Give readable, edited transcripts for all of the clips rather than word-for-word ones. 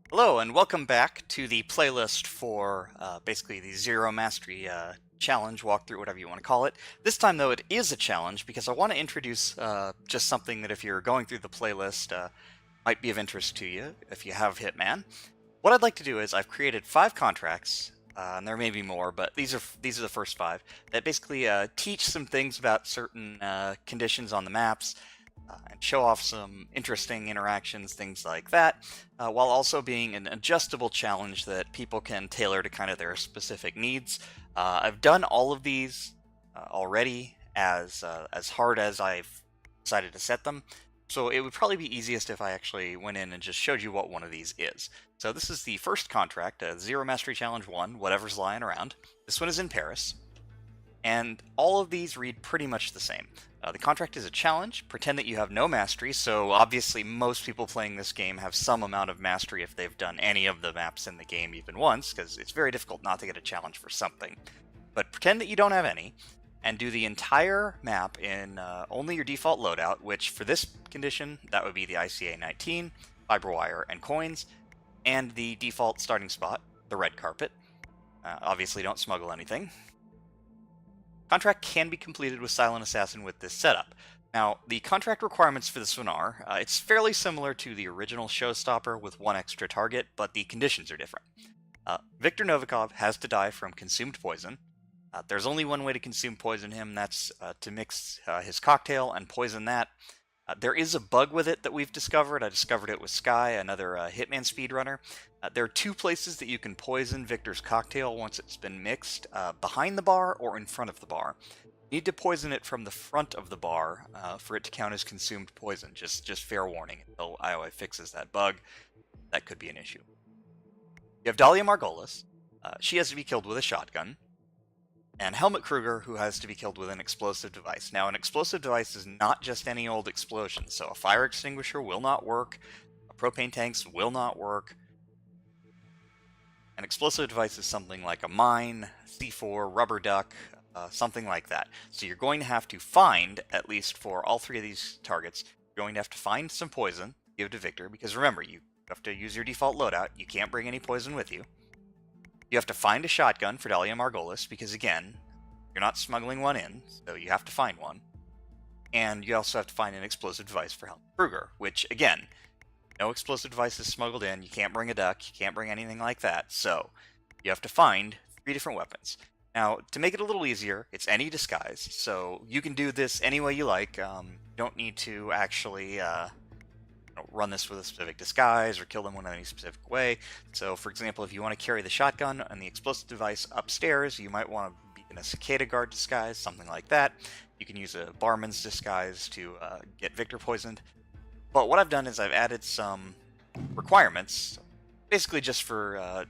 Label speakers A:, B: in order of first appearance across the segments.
A: Hello, and welcome back to the playlist for basically the Zero Mastery challenge, walkthrough, whatever you want to call it. This time, though, it is a challenge because I want to introduce just something that if you're going through the playlist might be of interest to you if you have Hitman. What I'd like to do is I've created 5 contracts, and there may be more, but these are the first 5 that basically teach some things about certain conditions on the maps and show off some interesting interactions, things like that, while also being an adjustable challenge that people can tailor to kind of their specific needs. I've done all of these already as hard as I've decided to set them, so it would probably be easiest if I actually went in and just showed you what one of these is. So this is the first contract, Zero Mastery Challenge 1, whatever's lying around. This one is in Paris. And all of these read pretty much the same. The contract is a challenge. Pretend that you have no mastery, so obviously most people playing this game have some amount of mastery if they've done any of the maps in the game even once, because it's very difficult not to get a challenge for something. But pretend that you don't have any, and do the entire map in only your default loadout, which for this condition, that would be the ICA 19, fiber wire, and coins, and the default starting spot, the red carpet. Obviously don't smuggle anything. Contract can be completed with Silent Assassin with this setup. Now, the contract requirements for this one are, it's fairly similar to the original Showstopper with one extra target, but the conditions are different. Viktor Novikov has to die from consumed poison. There's only one way to consume poison him, that's to mix his cocktail and poison that. There is a bug with it that we've discovered. I discovered it with Sky, another Hitman speedrunner. There are 2 places that you can poison Victor's cocktail once it's been mixed, behind the bar or in front of the bar. You need to poison it from the front of the bar for it to count as consumed poison. Just fair warning, until IOI fixes that bug, that could be an issue. You have Dahlia Margolis. She has to be killed with a shotgun. And Helmut Kruger, who has to be killed with an explosive device. Now, an explosive device is not just any old explosion, so a fire extinguisher will not work, propane tanks will not work. An explosive device is something like a mine, C4, rubber duck, something like that. So you're going to have to find, at least for all 3 of these targets, you're going to have to find some poison, give it to Victor, because remember, you have to use your default loadout, you can't bring any poison with you. You have to find a shotgun for Dahlia Margolis, because again, you're not smuggling one in, so you have to find one. And you also have to find an explosive device for Helmut Kruger, which again, no explosive device is smuggled in, you can't bring a duck, you can't bring anything like that, so you have to find 3 different weapons. Now, to make it a little easier, it's any disguise, so you can do this any way you like. You don't need to actually run this with a specific disguise or kill them in any specific way. So, for example, if you want to carry the shotgun and the explosive device upstairs, you might want to be in a cicada guard disguise, something like that. You can use a barman's disguise to get Victor poisoned. But what I've done is I've added some requirements, basically just for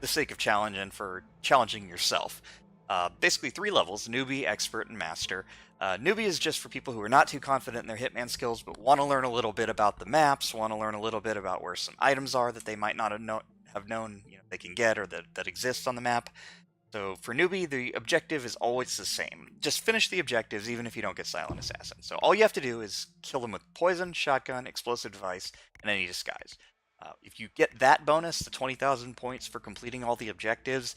A: the sake of challenge and for challenging yourself. Basically 3 levels, newbie, expert, and master. Newbie is just for people who are not too confident in their Hitman skills, but want to learn a little bit about the maps, want to learn a little bit about where some items are that they might not have known they can get or that exist on the map. So for newbie, the objective is always the same. Just finish the objectives even if you don't get Silent Assassin. So all you have to do is kill them with poison, shotgun, explosive device, and any disguise. If you get that bonus, the 20,000 points for completing all the objectives,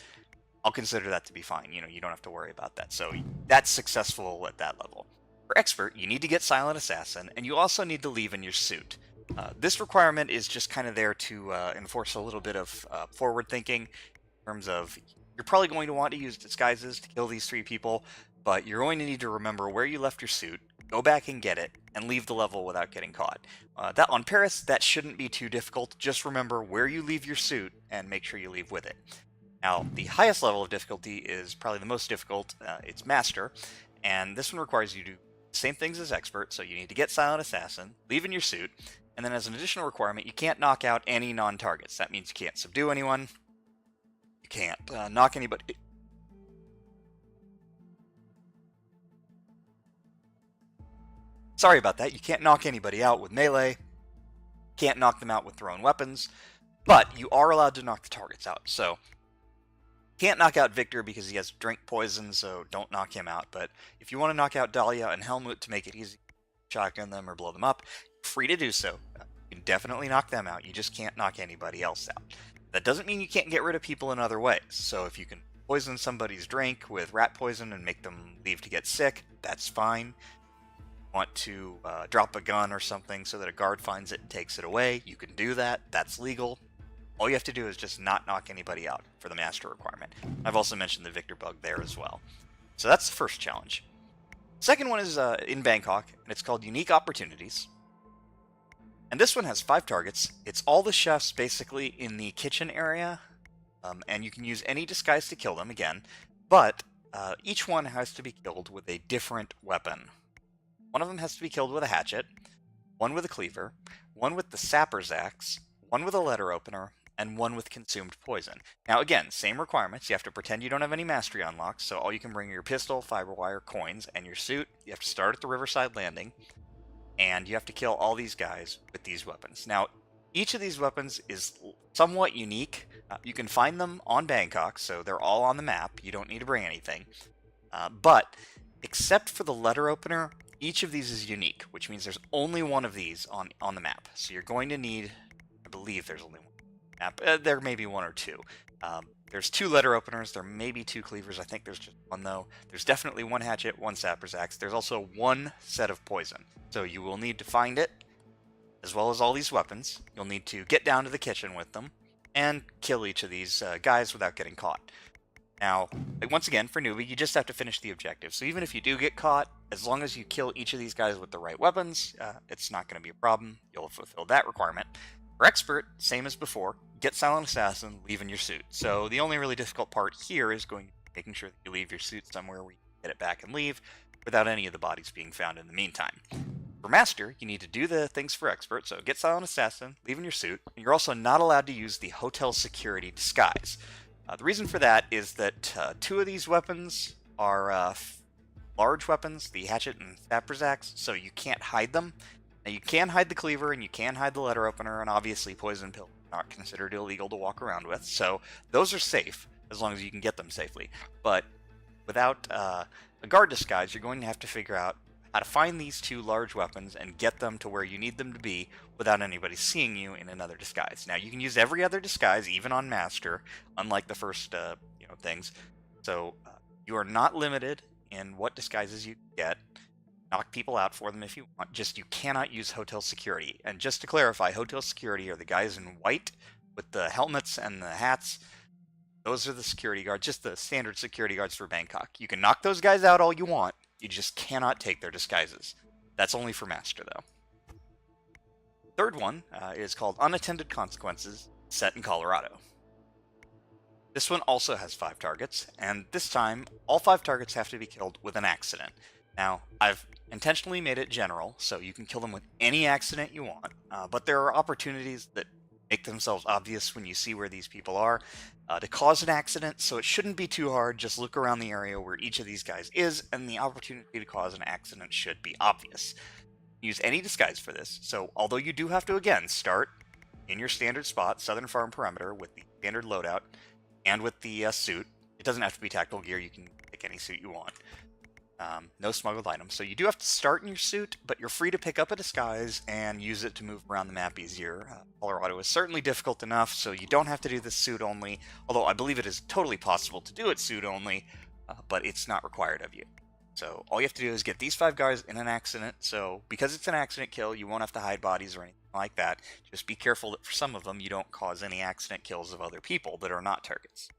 A: I'll consider that to be fine. You don't have to worry about that. So that's successful at that level. For expert, you need to get Silent Assassin, and you also need to leave in your suit. This requirement is just kind of there to enforce a little bit of forward thinking in terms of you're probably going to want to use disguises to kill these 3 people, but you're going to need to remember where you left your suit, go back and get it, and leave the level without getting caught. That on Paris, that shouldn't be too difficult. Just remember where you leave your suit and make sure you leave with it. Now, the highest level of difficulty is probably the most difficult. It's Master, and this one requires you to do the same things as Expert, so you need to get Silent Assassin, leave in your suit, and then as an additional requirement, you can't knock out any non-targets. That means you can't subdue anyone, you can't knock anybody... Sorry about that, you can't knock anybody out with melee, can't knock them out with thrown weapons, but you are allowed to knock the targets out, so... Can't knock out Victor because he has drink poison, so don't knock him out. But if you want to knock out Dahlia and Helmut to make it easy, shotgun them or blow them up, free to do so. You can definitely knock them out. You just can't knock anybody else out. That doesn't mean you can't get rid of people in other ways. So if you can poison somebody's drink with rat poison and make them leave to get sick, that's fine. Want to drop a gun or something so that a guard finds it and takes it away, you can do that. That's legal. All you have to do is just not knock anybody out for the master requirement. I've also mentioned the Victor bug there as well. So that's the first challenge. Second one is in Bangkok, and it's called Unique Opportunities. And this one has 5 targets. It's all the chefs basically in the kitchen area, and you can use any disguise to kill them again, but each one has to be killed with a different weapon. One of them has to be killed with a hatchet, one with a cleaver, one with the sapper's axe, one with a letter opener, and one with consumed poison. Now again, same requirements. You have to pretend you don't have any mastery unlocks, so all you can bring are your pistol, fiber wire, coins, and your suit. You have to start at the riverside landing, and you have to kill all these guys with these weapons. Now, each of these weapons is somewhat unique. You can find them on Bangkok, so they're all on the map. You don't need to bring anything. But except for the letter opener, each of these is unique, which means there's only one of these on the map. So you're going to need, I believe there's only one map. There may be one or two. There's 2 letter openers. There may be 2 cleavers. I think there's just one, though. There's definitely 1 hatchet, 1 sapper's axe. There's also 1 set of poison. So you will need to find it, as well as all these weapons. You'll need to get down to the kitchen with them and kill each of these guys without getting caught. Now, once again, for newbie, you just have to finish the objective. So even if you do get caught, as long as you kill each of these guys with the right weapons, it's not going to be a problem. You'll fulfill that requirement. For expert, same as before, get silent assassin, leave in your suit. So the only really difficult part here is making sure that you leave your suit somewhere where you can get it back and leave without any of the bodies being found in the meantime. For master, you need to do the things for expert, so get silent assassin, leave in your suit, and you're also not allowed to use the hotel security disguise. The reason for that is that 2 of these weapons are large weapons, the hatchet and sapper's axe, so you can't hide them. Now you can hide the cleaver and you can hide the letter opener, and obviously poison pill not considered illegal to walk around with, so those are safe as long as you can get them safely. But without a guard disguise, you're going to have to figure out how to find these 2 large weapons and get them to where you need them to be without anybody seeing you in another disguise. Now, you can use every other disguise, even on Master, unlike the first things. So you are not limited in what disguises you get. Knock people out for them if you want. Just you cannot use hotel security. And just to clarify, hotel security are the guys in white with the helmets and the hats. Those are the security guards, just the standard security guards for Bangkok. You can knock those guys out all you want. You just cannot take their disguises. That's only for Master, though. Third one is called Unattended Consequences, set in Colorado. This one also has 5 targets, and this time, all 5 targets have to be killed with an accident. Now, I've intentionally made it general, so you can kill them with any accident you want, but there are opportunities that make themselves obvious when you see where these people are to cause an accident, so it shouldn't be too hard. Just look around the area where each of these guys is, and the opportunity to cause an accident should be obvious. Use any disguise for this, so although you do have to, again, start in your standard spot, Southern Farm Perimeter, with the standard loadout, and with the suit. It doesn't have to be tactical gear, you can pick any suit you want. No smuggled items. So you do have to start in your suit, but you're free to pick up a disguise and use it to move around the map easier. Colorado is certainly difficult enough, so you don't have to do this suit only, although I believe it is totally possible to do it suit only, but it's not required of you. So all you have to do is get these 5 guys in an accident, so because it's an accident kill, you won't have to hide bodies or anything like that. Just be careful that for some of them you don't cause any accident kills of other people that are not targets.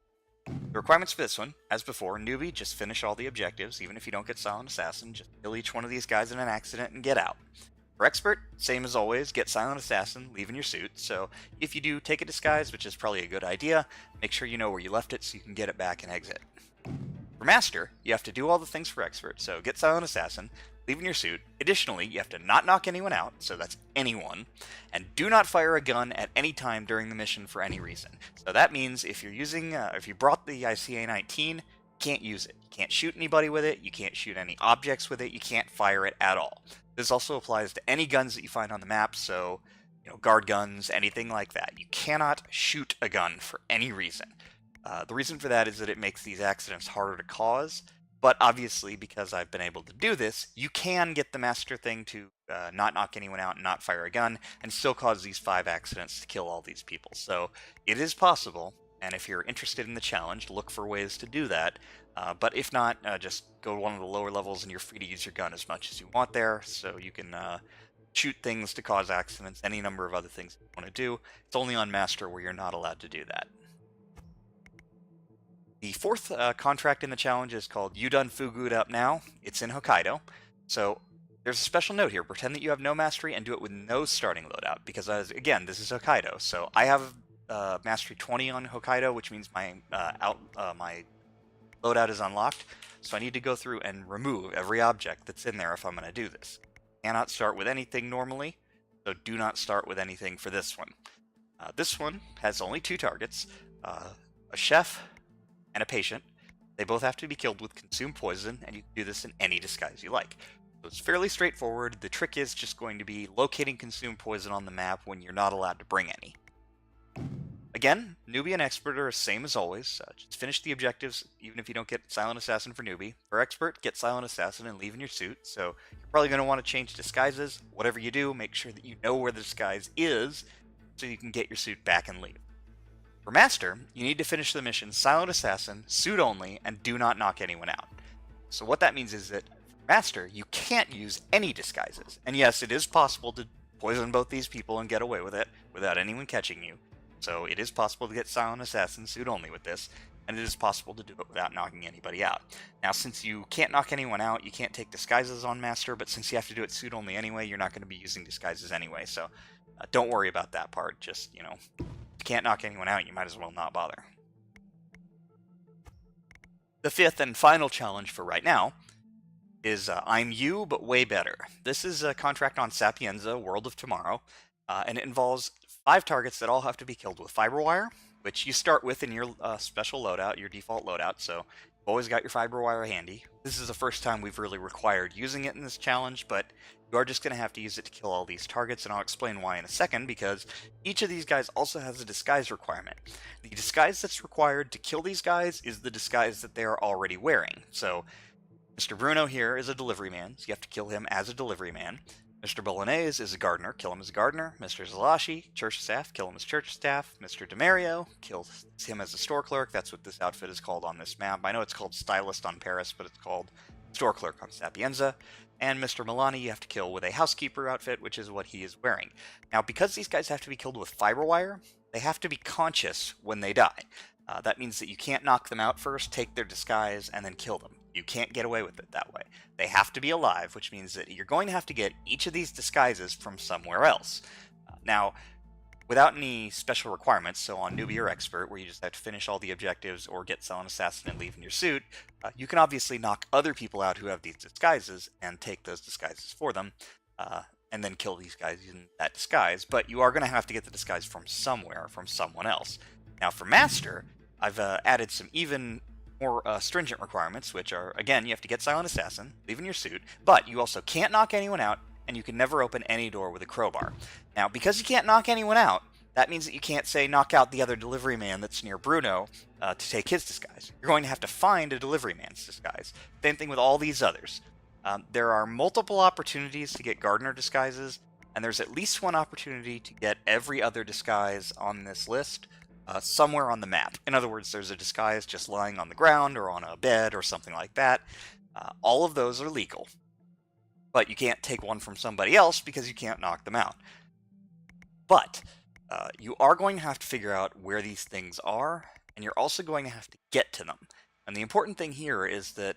A: The requirements for this one, as before, newbie, just finish all the objectives. Even if you don't get Silent Assassin, just kill each one of these guys in an accident and get out. For expert, same as always, get Silent Assassin, leave in your suit. So if you do take a disguise, which is probably a good idea, make sure you know where you left it so you can get it back and exit. For master, you have to do all the things for expert, so get Silent Assassin, leave in your suit. Additionally, you have to not knock anyone out, so that's anyone, and do not fire a gun at any time during the mission for any reason. So that means if you're using, if you brought the ICA-19, you can't use it. You can't shoot anybody with it, you can't shoot any objects with it, you can't fire it at all. This also applies to any guns that you find on the map, so, guard guns, anything like that. You cannot shoot a gun for any reason. The reason for that is that it makes these accidents harder to cause. But obviously, because I've been able to do this, you can get the master thing to not knock anyone out and not fire a gun, and still cause these 5 accidents to kill all these people. So it is possible, and if you're interested in the challenge, look for ways to do that. But if not, just go to one of the lower levels, and you're free to use your gun as much as you want there, so you can shoot things to cause accidents, any number of other things you want to do. It's only on master where you're not allowed to do that. The fourth contract in the challenge is called You Done Fugu'd Up Now. It's in Hokkaido. So there's a special note here. Pretend that you have no mastery and do it with no starting loadout, because again, this is Hokkaido. So I have mastery 20 on Hokkaido, which means my my loadout is unlocked. So I need to go through and remove every object that's in there if I'm going to do this. Cannot start with anything normally, so do not start with anything for this one. This one has only 2 targets, a chef and a patient. They both have to be killed with consumed poison, and you can do this in any disguise you like. So it's fairly straightforward. The trick is just going to be locating consumed poison on the map when you're not allowed to bring any. Again, newbie and expert are the same as always. Just finish the objectives, even if you don't get Silent Assassin for newbie. For expert, get Silent Assassin and leave in your suit. So you're probably going to want to change disguises. Whatever you do, make sure that you know where the disguise is, so you can get your suit back and leave. For Master, you need to finish the mission Silent Assassin, suit only, and do not knock anyone out. So what that means is that for Master, you can't use any disguises. And yes, it is possible to poison both these people and get away with it without anyone catching you. So it is possible to get Silent Assassin, suit only with this, and it is possible to do it without knocking anybody out. Now, since you can't knock anyone out, you can't take disguises on Master, but since you have to do it suit only anyway, you're not going to be using disguises anyway, so don't worry about that part. Just, if you can't knock anyone out, you might as well not bother. The fifth and final challenge for right now is I'm You, but way better. This is a contract on Sapienza, World of Tomorrow, and it involves 5 targets that all have to be killed with fiber wire, which you start with in your special loadout, your default loadout, so you've always got your fiber wire handy. This is the first time we've really required using it in this challenge, but you are just going to have to use it to kill all these targets, and I'll explain why in a second, because each of these guys also has a disguise requirement. The disguise that's required to kill these guys is the disguise that they are already wearing. So Mr. Bruno here is a delivery man, so you have to kill him as a delivery man. Mr. Bolognese is a gardener, kill him as a gardener. Mr. Zalashi, church staff, kill him as church staff. Mr. DeMario, kill him as a store clerk. That's what this outfit is called on this map. I know it's called Stylist on Paris, but it's called store clerk on Sapienza. And Mr. Milani you have to kill with a housekeeper outfit, which is what he is wearing. Now, because these guys have to be killed with fiber wire, they have to be conscious when they die. That means that you can't knock them out first, take their disguise, and then kill them. You can't get away with it that way. They have to be alive, which means that you're going to have to get each of these disguises from somewhere else. Now, without any special requirements, so on Newbie or Expert, where you just have to finish all the objectives or get Silent Assassin and leave in your suit, you can obviously knock other people out who have these disguises and take those disguises for them, and then kill these guys using that disguise, but you are going to have to get the disguise from somewhere, from someone else. Now, for Master, I've added some even more stringent requirements, which are, again, you have to get Silent Assassin, leave in your suit, but you also can't knock anyone out, and you can never open any door with a crowbar. Now, because you can't knock anyone out, that means that you can't, say, knock out the other delivery man that's near Bruno to take his disguise. You're going to have to find a delivery man's disguise. Same thing with all these others. There are multiple opportunities to get gardener disguises, and there's at least one opportunity to get every other disguise on this list somewhere on the map. In other words, there's a disguise just lying on the ground or on a bed or something like that. All of those are legal. But you can't take one from somebody else because you can't knock them out. But you are going to have to figure out where these things are, and you're also going to have to get to them. And the important thing here is that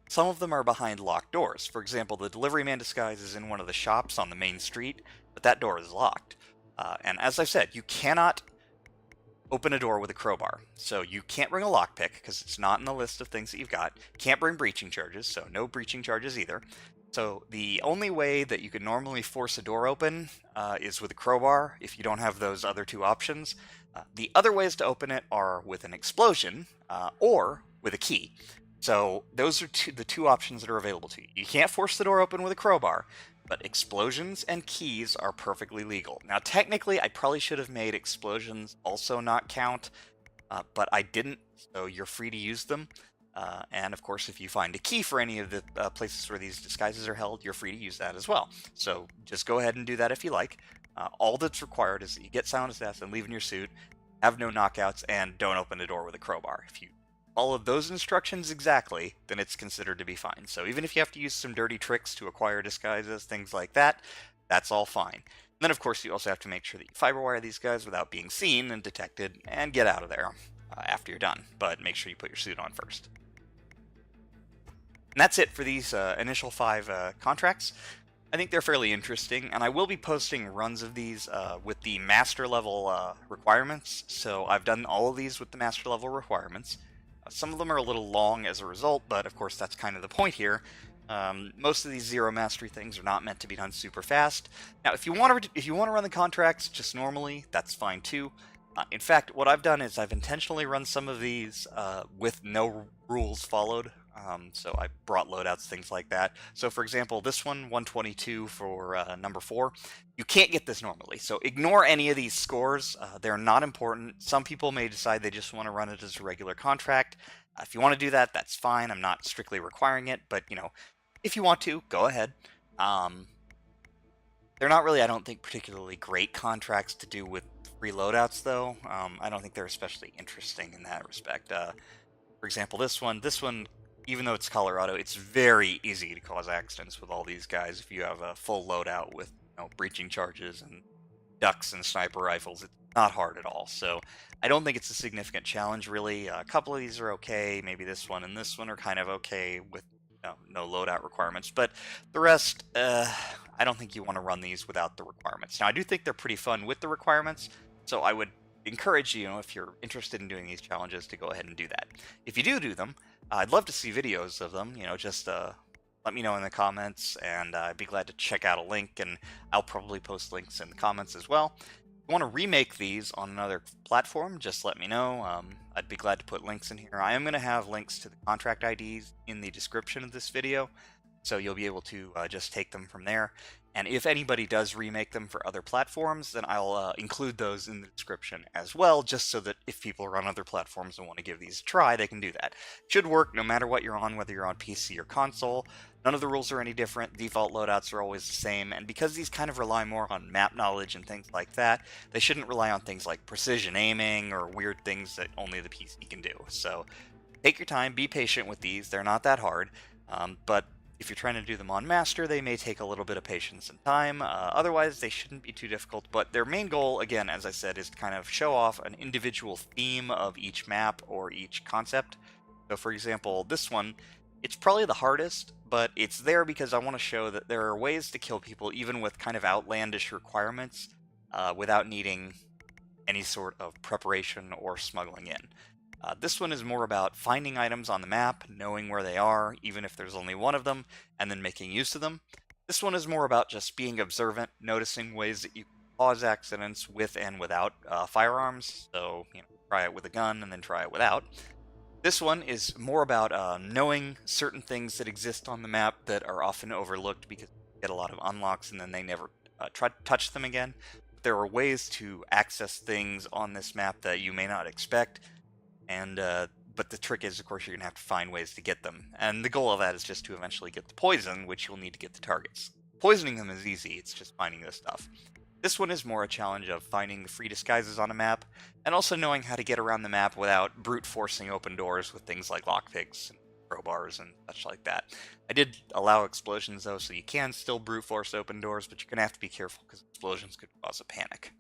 A: some of them are behind locked doors. For example, the delivery man disguise is in one of the shops on the main street, but that door is locked. And as I've said, you cannot open a door with a crowbar. So you can't bring a lockpick because it's not in the list of things that you've got. Can't bring breaching charges, so no breaching charges either. So the only way that you could normally force a door open is with a crowbar if you don't have those other 2 options. The other ways to open it are with an explosion or with a key. So those are the 2 options that are available to you. You can't force the door open with a crowbar, but explosions and keys are perfectly legal. Now, technically, I probably should have made explosions also not count, but I didn't, so you're free to use them. And of course, if you find a key for any of the places where these disguises are held, you're free to use that as well. So just go ahead and do that if you like. All that's required is that you get silent death and leave in your suit, have no knockouts, and don't open the door with a crowbar. If you follow those instructions exactly, then it's considered to be fine. So even if you have to use some dirty tricks to acquire disguises, things like that, that's all fine. And then of course you also have to make sure that you fiberwire these guys without being seen and detected, and get out of there after you're done. But make sure you put your suit on first. And that's it for these initial 5 contracts. I think they're fairly interesting, and I will be posting runs of these with the master level requirements. So I've done all of these with the master level requirements. Some of them are a little long as a result, but of course that's kind of the point here. Most of these zero mastery things are not meant to be done super fast. Now, if you want to run the contracts just normally, that's fine too. In fact, what I've done is I've intentionally run some of these with no rules followed. So I brought loadouts, things like that. So for example, this one, 122 for number 4, you can't get this normally. So ignore any of these scores. They're not important. Some people may decide they just want to run it as a regular contract. If you want to do that, that's fine. I'm not strictly requiring it, but you know, if you want to, go ahead. They're not really, I don't think, particularly great contracts to do with free loadouts, though. I don't think they're especially interesting in that respect. For example, this one, even though it's Colorado, it's very easy to cause accidents with all these guys if you have a full loadout with, you know, breaching charges and ducks and sniper rifles. It's not hard at all, so I don't think it's a significant challenge, really. A couple of these are okay, maybe this one and this one are kind of okay with no loadout requirements, but the rest, I don't think you want to run these without the requirements. Now, I do think they're pretty fun with the requirements, so I would encourage you, if you're interested in doing these challenges, to go ahead and do that. If you do them, I'd love to see videos of them. Just let me know in the comments, and I'd be glad to check out a link, and I'll probably post links in the comments as well. If you want to remake these on another platform, just let me know. I'd be glad to put links in here. I am going to have links to the contract IDs in the description of this video, so you'll be able to just take them from there. And if anybody does remake them for other platforms, then I'll include those in the description as well, just so that if people are on other platforms and want to give these a try, they can do that. It should work no matter what you're on, whether you're on PC or console. None of the rules are any different. Default loadouts are always the same, and because these kind of rely more on map knowledge and things like that, they shouldn't rely on things like precision aiming or weird things that only the PC can do. So take your time, be patient with these. They're not that hard, but if you're trying to do them on Master, they may take a little bit of patience and time. Otherwise, they shouldn't be too difficult. But their main goal, again, as I said, is to kind of show off an individual theme of each map or each concept. So, for example, this one, it's probably the hardest, but it's there because I want to show that there are ways to kill people even with kind of outlandish requirements without needing any sort of preparation or smuggling in. This one is more about finding items on the map, knowing where they are, even if there's only one of them, and then making use of them. This one is more about just being observant, noticing ways that you can cause accidents with and without firearms. So, try it with a gun and then try it without. This one is more about knowing certain things that exist on the map that are often overlooked because you get a lot of unlocks and then they never try to touch them again. There are ways to access things on this map that you may not expect. And but the trick is, of course, you're going to have to find ways to get them. And the goal of that is just to eventually get the poison, which you'll need to get the targets. Poisoning them is easy, it's just finding this stuff. This one is more a challenge of finding the free disguises on a map, and also knowing how to get around the map without brute forcing open doors with things like lockpicks and crowbars and such like that. I did allow explosions, though, so you can still brute force open doors, but you're going to have to be careful because explosions could cause a panic.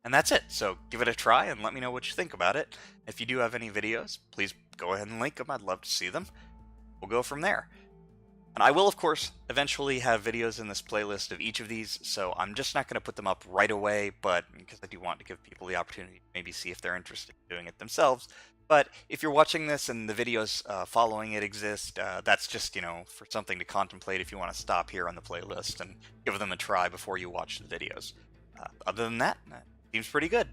A: And that's it, so give it a try and let me know what you think about it. If you do have any videos, please go ahead and link them, I'd love to see them. We'll go from there. And I will, of course, eventually have videos in this playlist of each of these, so I'm just not going to put them up right away, but because I do want to give people the opportunity to maybe see if they're interested in doing it themselves. But if you're watching this and the videos following it exist, that's just, for something to contemplate if you want to stop here on the playlist and give them a try before you watch the videos. Other than that, seems pretty good.